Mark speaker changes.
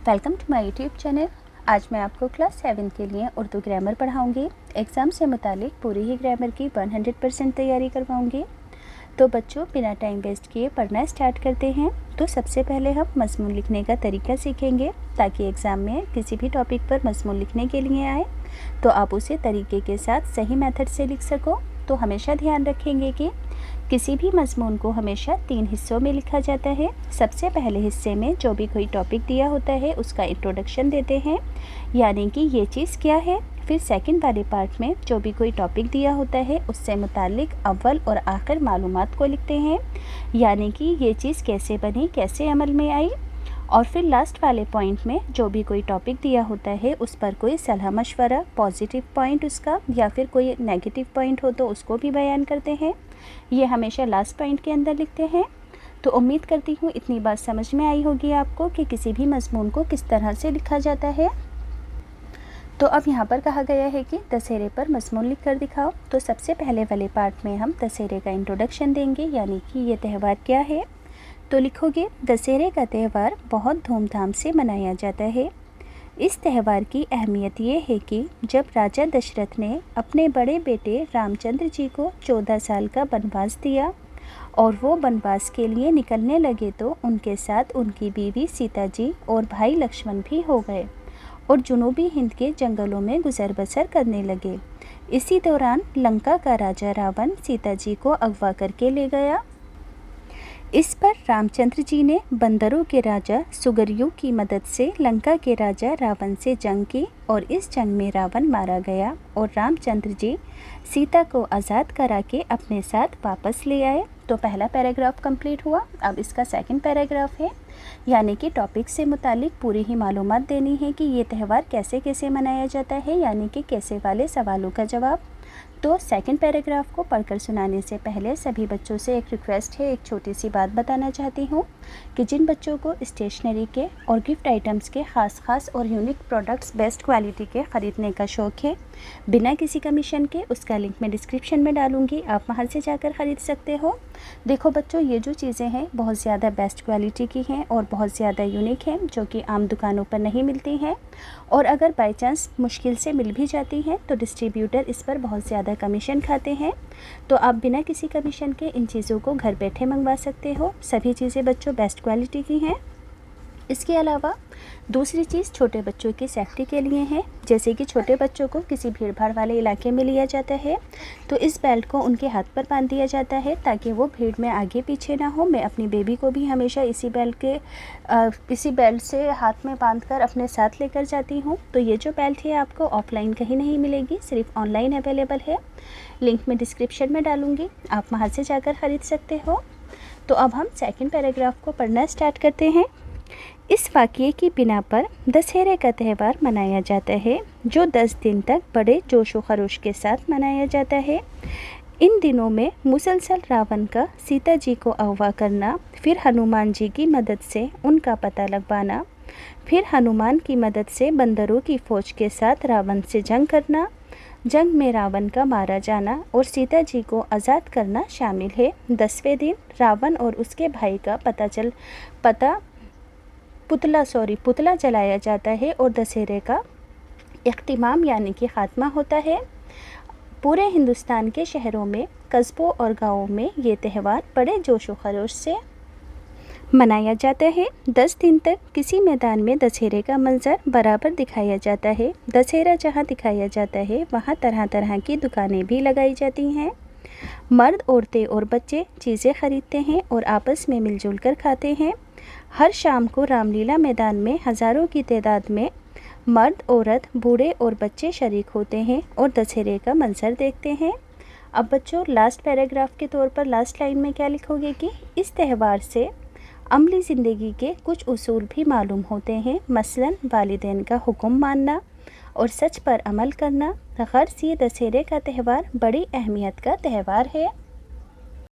Speaker 1: Welcome to my YouTube channel. आज मैं आपको क्लास 7 के लिए उर्दू ग्रामर पढ़ाऊंगी। एग्ज़ाम से मुतालिक पूरी ही ग्रामर की 100% तैयारी करवाऊंगी। तो बच्चों, बिना टाइम वेस्ट किए पढ़ना स्टार्ट करते हैं। तो सबसे पहले हम मज़मून लिखने का तरीका सीखेंगे, ताकि एग्ज़ाम में किसी भी टॉपिक पर मज़मून लिखने के लिए आए तो आप उसे तरीके के साथ सही मेथड से लिख सको। तो हमेशा ध्यान रखेंगे कि किसी भी मज़मून को हमेशा 3 हिस्सों में लिखा जाता है। सबसे पहले हिस्से में जो भी कोई टॉपिक दिया होता है उसका इंट्रोडक्शन देते हैं, यानी कि ये चीज़ क्या है। फिर सेकंड वाले पार्ट में जो भी कोई टॉपिक दिया होता है उससे मुतालिक अव्वल और आखिर मालूमात को लिखते हैं, यानी कि ये चीज़ कैसे बनी, कैसे अमल में आई। और फिर लास्ट वाले पॉइंट में जो भी कोई टॉपिक दिया होता है उस पर कोई सलाह मशवरा, पॉजिटिव पॉइंट उसका, या फिर कोई नेगेटिव पॉइंट हो तो उसको भी बयान करते हैं। ये हमेशा लास्ट पॉइंट के अंदर लिखते हैं। तो उम्मीद करती हूँ इतनी बात समझ में आई होगी आपको कि किसी भी मज़मून को किस तरह से लिखा जाता है। तो अब यहाँ पर कहा गया है कि दशहरे पर मज़मून लिख कर दिखाओ। तो सबसे पहले वाले पार्ट में हम दशहरे का इंट्रोडक्शन देंगे, यानी कि ये त्यौहार क्या है। तो लिखोगे, दशहरे का त्यौहार बहुत धूमधाम से मनाया जाता है। इस त्यौहार की अहमियत ये है कि जब राजा दशरथ ने अपने बड़े बेटे रामचंद्र जी को 14 साल का वनवास दिया और वो वनवास के लिए निकलने लगे तो उनके साथ उनकी बीवी सीता जी और भाई लक्ष्मण भी हो गए और जुनूबी हिंद के जंगलों में गुजर बसर करने लगे। इसी दौरान लंका का राजा रावण सीता जी को अगवा करके ले गया। इस पर रामचंद्र जी ने बंदरों के राजा सुग्रीव की मदद से लंका के राजा रावण से जंग की और इस जंग में रावण मारा गया और रामचंद्र जी सीता को आज़ाद करा के अपने साथ वापस ले आए। तो पहला पैराग्राफ कंप्लीट हुआ। अब इसका सेकंड पैराग्राफ है, यानी कि टॉपिक से मुतालिक पूरी ही मालूमात देनी है कि ये त्यौहार कैसे कैसे मनाया जाता है, यानी कि कैसे वाले सवालों का जवाब। तो सेकंड पैराग्राफ को पढ़कर सुनाने से पहले सभी बच्चों से एक रिक्वेस्ट है, एक छोटी सी बात बताना चाहती हूँ कि जिन बच्चों को स्टेशनरी के और गिफ्ट आइटम्स के ख़ास और यूनिक प्रोडक्ट्स बेस्ट क्वालिटी के ख़रीदने का शौक़ है, बिना किसी कमीशन के, उसका लिंक मैं डिस्क्रिप्शन में डालूँगी, आप वहाँ से जाकर ख़रीद सकते हो। देखो बच्चों, ये जो चीज़ें हैं बहुत ज़्यादा बेस्ट क्वालिटी की हैं और बहुत ज़्यादा यूनिक हैं, जो कि आम दुकानों पर नहीं मिलती हैं। और अगर बाई चांस मुश्किल से मिल भी जाती हैं तो डिस्ट्रीब्यूटर इस पर बहुत ज़्यादा कमीशन खाते हैं। तो आप बिना किसी कमीशन के इन चीज़ों को घर बैठे मंगवा सकते हो। सभी चीज़ें बच्चों बेस्ट क्वालिटी की हैं। इसके अलावा दूसरी चीज़ छोटे बच्चों की सेफ्टी के लिए है। जैसे कि छोटे बच्चों को किसी भीड़ भाड़ वाले इलाके में लिया जाता है तो इस बेल्ट को उनके हाथ पर बांध दिया जाता है, ताकि वो भीड़ में आगे पीछे ना हो। मैं अपनी बेबी को भी हमेशा इसी बेल्ट से हाथ में बांधकर अपने साथ लेकर जाती हूँ। तो ये जो बेल्ट है आपको ऑफलाइन कहीं नहीं मिलेगी, सिर्फ ऑनलाइन अवेलेबल है। लिंक मैं डिस्क्रिप्शन में डालूँगी, आप वहाँ से जाकर ख़रीद सकते हो। तो अब हम सेकेंड पैराग्राफ को पढ़ना स्टार्ट करते हैं। इस वाक़ये की बिना पर दशहरे का त्यौहार मनाया जाता है, जो 10 दिन तक बड़े जोश व खरोश के साथ मनाया जाता है। इन दिनों में मुसलसल रावण का सीता जी को अगवा करना, फिर हनुमान जी की मदद से उनका पता लगवाना, फिर हनुमान की मदद से बंदरों की फ़ौज के साथ रावण से जंग करना, जंग में रावण का मारा जाना और सीता जी को आज़ाद करना शामिल है। 10वें दिन रावण और उसके भाई का पुतला जलाया जाता है और दशहरे का इख्तिमाम यानी कि ख़ात्मा होता है। पूरे हिंदुस्तान के शहरों में, कस्बों और गाँवों में ये त्यौहार बड़े जोश व खरोश से मनाया जाता है। 10 दिन तक किसी मैदान में दशहरे का मंजर बराबर दिखाया जाता है। दशहरा जहाँ दिखाया जाता है वहाँ तरह तरह की दुकानें भी लगाई जाती हैं। मर्द, औरतें और बच्चे चीज़ें खरीदते हैं और आपस में मिलजुल कर खाते हैं। हर शाम को रामलीला मैदान में हज़ारों की तादाद में मर्द, औरत, बूढ़े और बच्चे शरीक होते हैं और दशहरे का मंजर देखते हैं। अब बच्चों, लास्ट पैराग्राफ के तौर पर लास्ट लाइन में क्या लिखोगे कि इस त्यौहार से अमली ज़िंदगी के कुछ उसूल भी मालूम होते हैं, मसलन वालिदैन का हुक्म मानना और सच पर अमल करना। गर्ज़ ये दशहरे का त्यौहार बड़ी अहमियत का त्यौहार है।